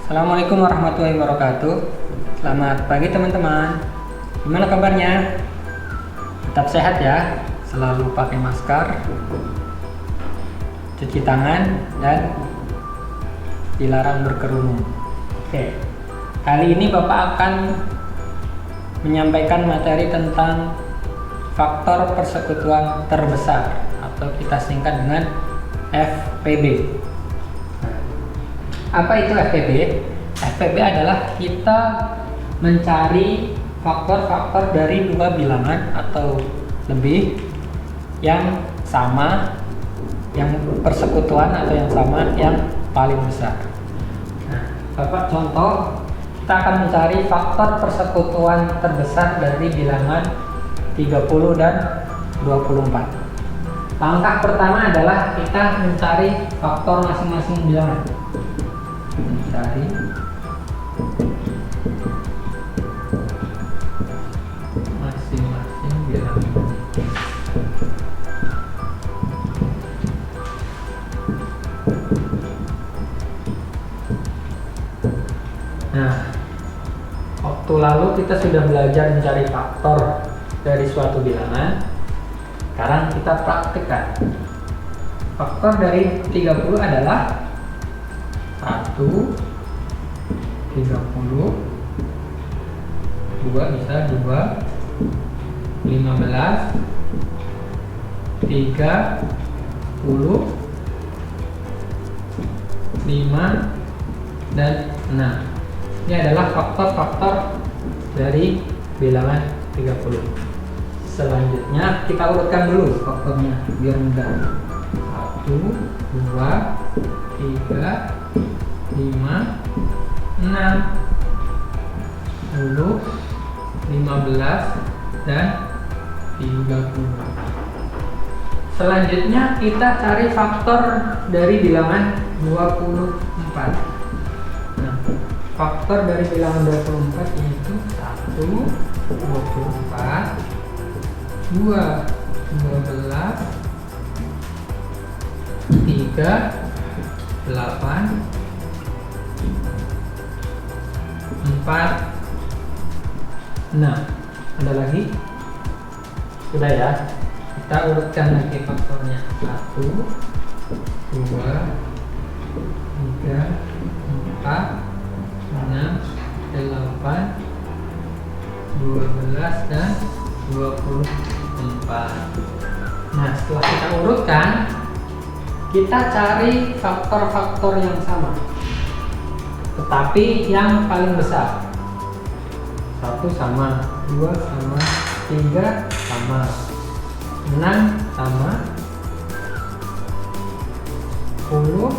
Assalamualaikum warahmatullahi wabarakatuh. Selamat pagi teman-teman. Gimana kabarnya? Tetap sehat ya. Selalu pakai masker, cuci tangan, dan dilarang berkerumun. Oke. Kali ini Bapak akan menyampaikan materi tentang faktor persekutuan terbesar atau kita singkat dengan FPB. Apa itu FPB? FPB adalah kita mencari faktor-faktor dari dua bilangan atau lebih yang sama, yang persekutuan atau yang sama, yang paling besar. Nah, Bapak contoh, kita akan mencari faktor persekutuan terbesar dari bilangan 30 dan 24. Langkah pertama adalah kita mencari faktor masing-masing bilangan. Mencari masing-masing bilangan. Nah, waktu lalu kita sudah belajar mencari faktor dari suatu bilangan. Sekarang kita praktekkan. Faktor dari 30 adalah 1, 30, 2 bisa 2, 15, 30, 5, dan 6. Ini adalah faktor-faktor dari bilangan 30. Selanjutnya kita urutkan dulu faktornya biar mudah. 1, 2, 3, 5, 6, 10, 15, dan 30. Selanjutnya kita cari faktor dari bilangan 24. Nah, faktor dari bilangan 24 yaitu 1, 24, 2, 12, 3, 8, 4, 6. Ada lagi? Sudah ya. Kita urutkan lagi faktornya. 1, 2, 3, 4, 6, 8, 12, dan 24. Nah, setelah kita urutkan, kita cari faktor-faktor yang sama, tetapi yang paling besar. 1 sama, 2 sama, 3 sama, 6 sama, 10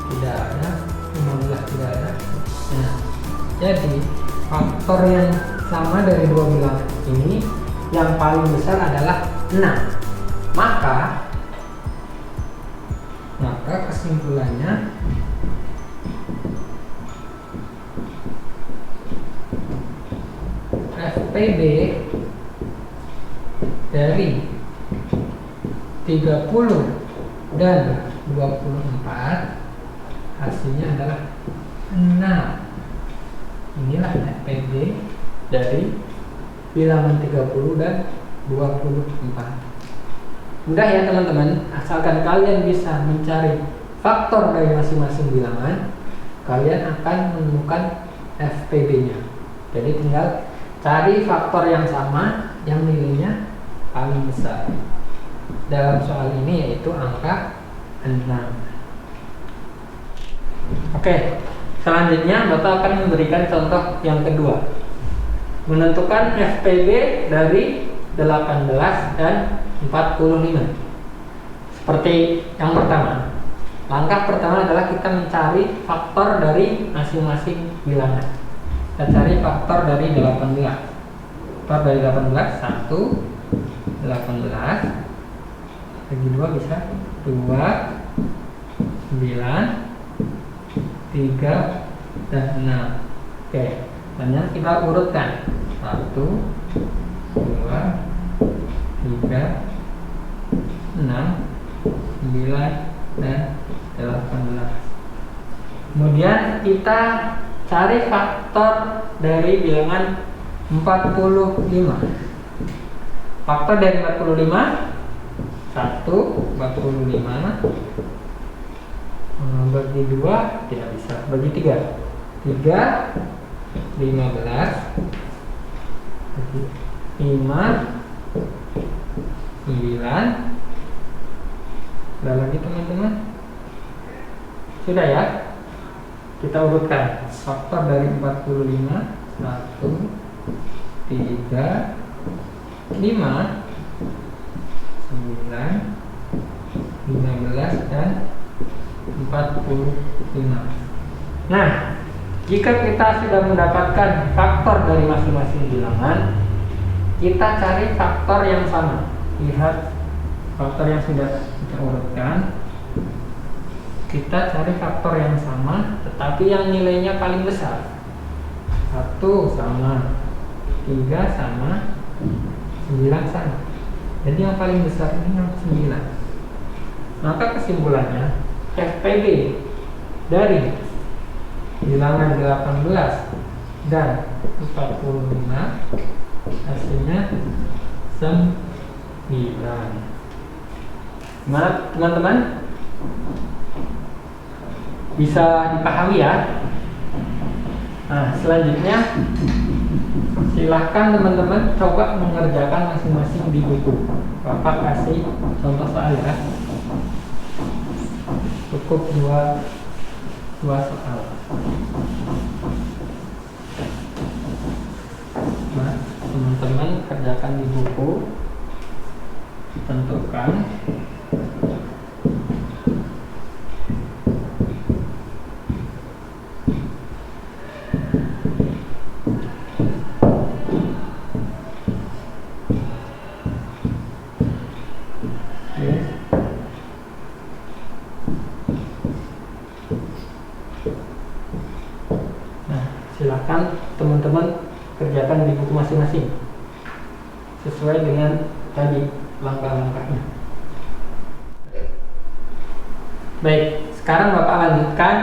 tidak ada, 15 tidak ada. Nah, jadi faktor yang sama dari dua bilangan ini yang paling besar adalah 6. Maka kesimpulannya FPB dari 30 dan 24 hasilnya adalah 6. Inilah FPB dari bilangan 30 dan 24. Mudah ya teman-teman, asalkan kalian bisa mencari faktor dari masing-masing bilangan, kalian akan menemukan FPB-nya. Jadi tinggal cari faktor yang sama yang nilainya paling besar. Dalam soal ini yaitu angka 6. Oke, selanjutnya Bapak akan memberikan contoh yang kedua. Menentukan FPB dari 18 dan 45. Seperti yang pertama. Langkah pertama adalah kita mencari faktor dari masing-masing bilangan. Kita cari faktor dari 18. Faktor dari 18, 1, 18, bagi 2 bisa 2, 9, 3, dan 6. Oke, dan kita urutkan 1, 2, 3, 6, 9, dan 18. Kemudian kita cari faktor dari bilangan 45. Faktor dari 45, 1, 45 bagi 2 tidak bisa, bagi 3, 15 bagi 5, 9. Ada lagi teman-teman? Sudah ya? Kita urutkan faktor dari 45, 1, 3, 5, 9, 15 dan 45. Nah, jika kita sudah mendapatkan faktor dari masing-masing bilangan, kita cari faktor yang sama. Lihat faktor yang sudah kita urutkan. Kita cari faktor yang sama, tetapi yang nilainya paling besar. 1 sama, 3 sama, 9 sama. Jadi yang paling besar ini yang 9. Maka kesimpulannya, FPB dari bilangan 18 dan 45 hasilnya 9. Gimana teman-teman? Bisa dipahami ya? Nah, selanjutnya silahkan teman-teman coba mengerjakan masing-masing di buku. Bapak kasih contoh soal ya. Cukup dua soal. Nah, teman-teman kerjakan di buku. Tentukan silahkan teman-teman kerjakan di buku masing-masing sesuai dengan tadi langkah-langkahnya. Baik, sekarang Bapak lanjutkan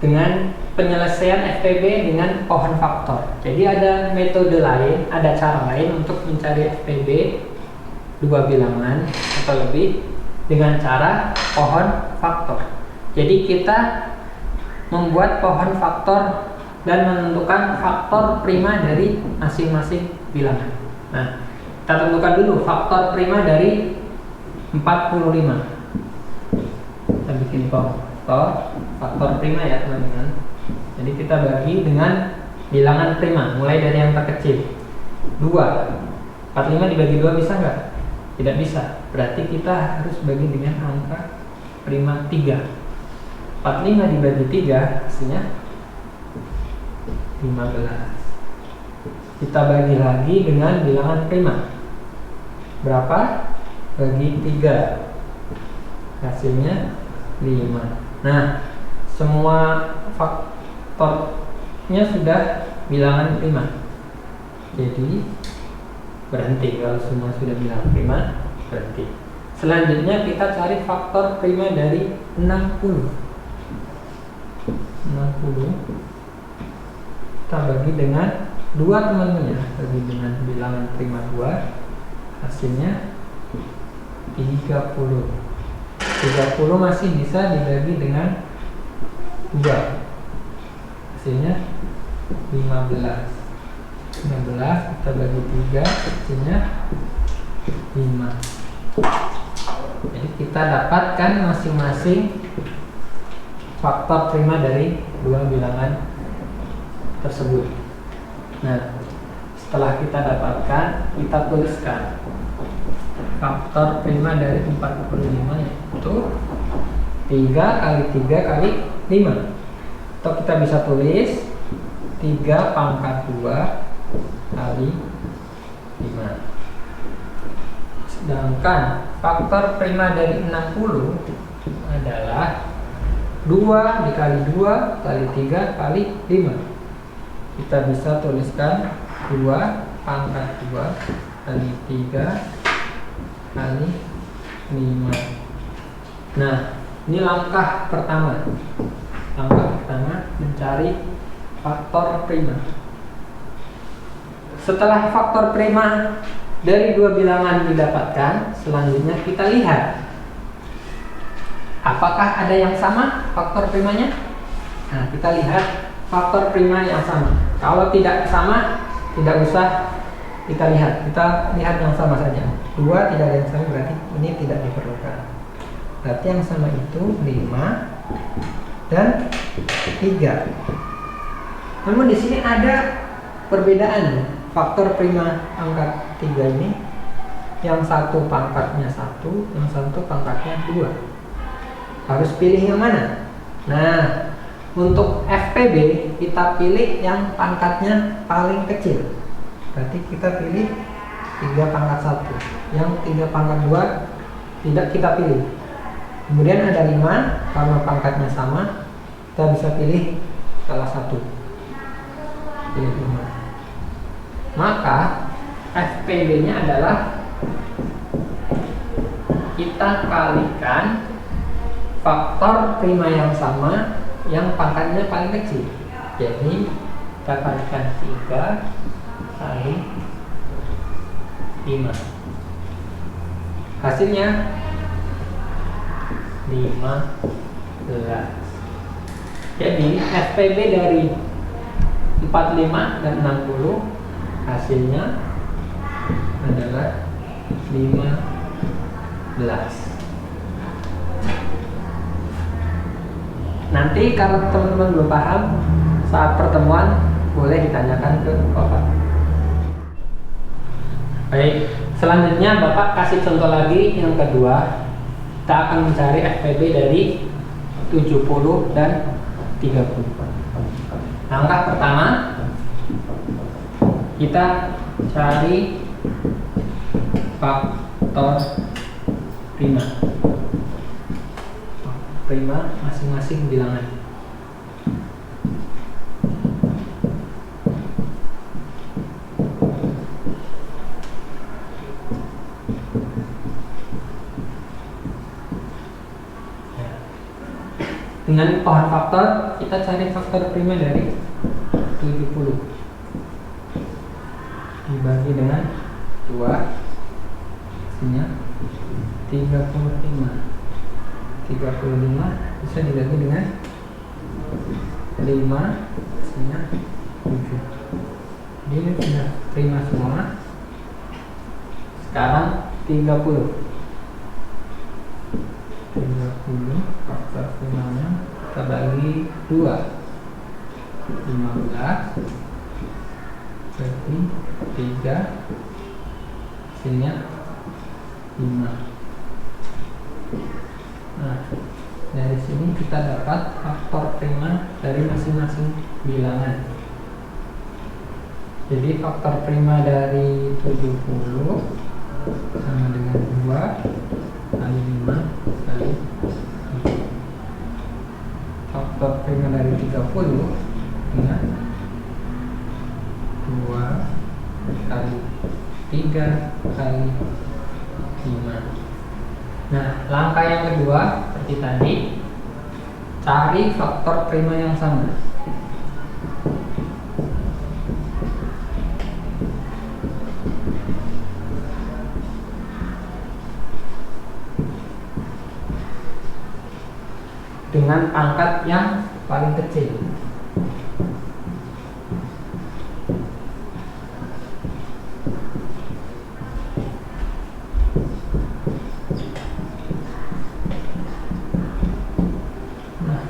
dengan penyelesaian FPB dengan pohon faktor. Jadi ada metode lain, ada cara lain untuk mencari FPB dua bilangan atau lebih dengan cara pohon faktor. Jadi kita membuat pohon faktor dan menentukan faktor prima dari masing-masing bilangan. Nah, kita tentukan dulu faktor prima dari 45. Kita bikin faktor prima ya teman-teman. Jadi kita bagi dengan bilangan prima, mulai dari yang terkecil 2. 45 dibagi 2 bisa nggak? Tidak bisa. Berarti kita harus bagi dengan angka prima 3. 45 dibagi 3 hasilnya 15. Kita bagi lagi dengan bilangan prima. Berapa? Bagi 3 hasilnya 5. Nah, semua faktornya sudah bilangan prima. Jadi berhenti. Kalau semua sudah bilangan prima, berhenti. Selanjutnya kita cari faktor prima dari 60. 60 kita bagi dengan 2 teman-teman ya, bagi dengan bilangan prima 2 hasilnya 30. 30 masih bisa dibagi dengan 2 hasilnya 15. 15 kita bagi 3 hasilnya 5. Jadi kita dapatkan masing-masing faktor prima dari 2 bilangan tersebut. Nah, setelah kita dapatkan, kita tuliskan faktor prima dari 45 yaitu 3 kali 3 kali 5. Atau kita bisa tulis 3 pangkat 2 kali 5. Sedangkan faktor prima dari 60 adalah 2 dikali 2 kali 3 kali 5. Kita bisa tuliskan 2 pangkat 2 kali 3 kali 5. Nah, ini langkah pertama. Langkah pertama mencari faktor prima. Setelah faktor prima dari dua bilangan didapatkan, selanjutnya kita lihat apakah ada yang sama faktor primanya. Nah, kita lihat faktor prima yang sama. Kalau tidak sama, tidak usah kita lihat. Kita lihat yang sama saja. 2 tidak ada yang sama, berarti ini tidak diperlukan. Berarti yang sama itu 5 dan 3. Namun di sini ada perbedaan. Faktor prima angka 3 ini, yang satu pangkatnya 1, yang satu pangkatnya 2. Harus pilih yang mana? Nah, untuk FPB kita pilih yang pangkatnya paling kecil. Berarti kita pilih 3 pangkat 1. Yang 3 pangkat 2 tidak kita pilih. Kemudian ada 5, karena pangkatnya sama, kita bisa pilih salah satu. Pilih 5. Maka FPB-nya adalah kita kalikan faktor prima yang sama yang pangkatnya paling kecil. Jadi kita kalikan 3 kali 5. Hasilnya 15. Jadi FPB dari 45 dan 60 hasilnya adalah 15. Nanti kalau teman-teman belum paham saat pertemuan, boleh ditanyakan ke Bapak. Baik, selanjutnya Bapak kasih contoh lagi yang kedua. Kita akan mencari FPB dari 70 dan 30. Langkah pertama, kita cari faktor prima. Prima masing-masing bilangan. Dengan pohon faktor, kita cari faktor prima dari 70. Dibagi dengan 2, hasilnya 35. 35 bisa dibagi dengan 5, hasilnya 7. Jadi ini sudah prima semua. Sekarang 30 faktor primanya kita bagi 2, 15 berarti 3, hasilnya 5. Nah, dari sini kita dapat faktor prima dari masing-masing bilangan. Jadi faktor prima dari 70 sama dengan 2 kali 5 kali 7. Faktor prima dari 30 dengan 2 kali 3 kali 5. Nah, langkah yang kedua seperti tadi, cari faktor prima yang sama. Dengan pangkat yang paling kecil.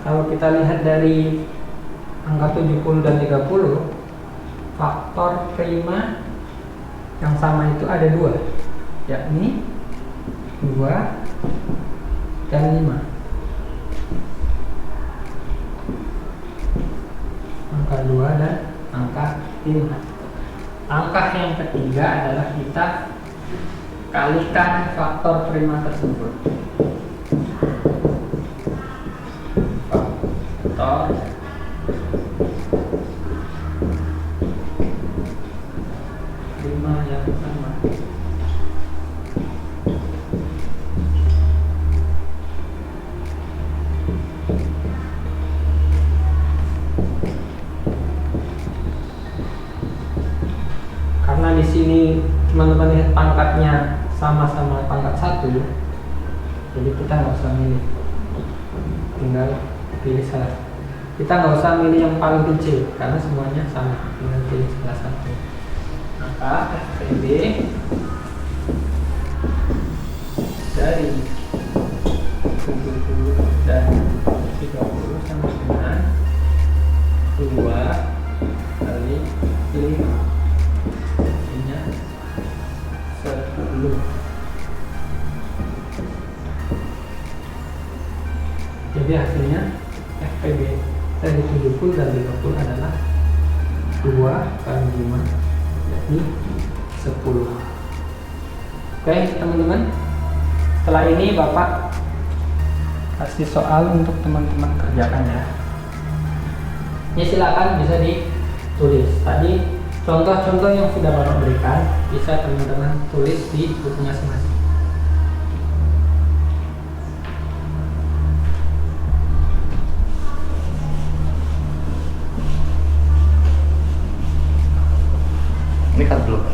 Kalau kita lihat dari angka 70 dan 30, faktor prima yang sama itu ada 2, yakni 2 dan 5. Angka 2 dan angka 5. Angka yang ketiga adalah kita kalikan faktor prima tersebut. Faktor prima yang sama. teman-teman lihat pangkatnya sama-sama pangkat 1, jadi kita nggak usah milih, tinggal pilih salah. Kita nggak usah milih yang paling kecil karena semuanya sama, tinggal pilih salah satu. Maka FPB dari 70 dan 30 sama dengan 2 kali 5, hasilnya 10. Jadi hasilnya FPB dari 70 dan 30 adalah 2 kali 5, yakni 10. Oke teman-teman, setelah ini Bapak kasih soal untuk teman-teman kerjakan ya. Ya silakan bisa ditulis. Tadi contoh-contoh yang sudah Bapak berikan bisa teman-teman tulis di buku masing-masing. Ini kan belum.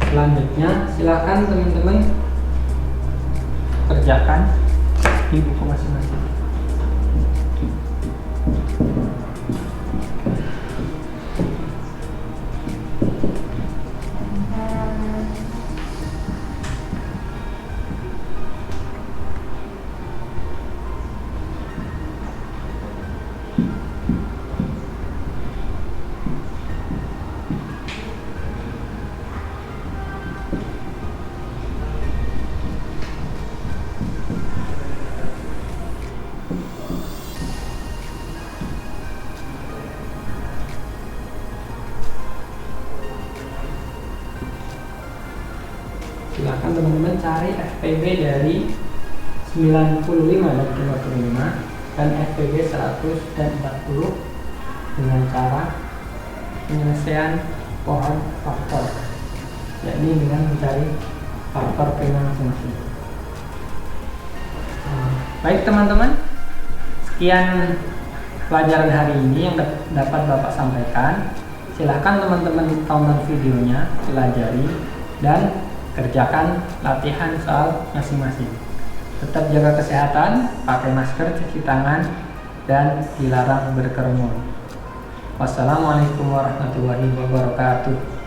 Selanjutnya silakan teman-teman kerjakan di buku masing-masing. Silakan teman-teman cari FPB dari 95 dan 35 dan FPB 100 dan 40 dengan cara penyelesaian pohon faktor, yakni dengan mencari faktor prima masing-masing. Baik teman-teman, sekian pelajaran hari ini yang dapat Bapak sampaikan. Silahkan teman-teman tonton videonya, pelajari, dan kerjakan latihan soal masing-masing. Tetap jaga kesehatan, pakai masker, cuci tangan, dan dilarang berkerumun. Wassalamualaikum warahmatullahi wabarakatuh.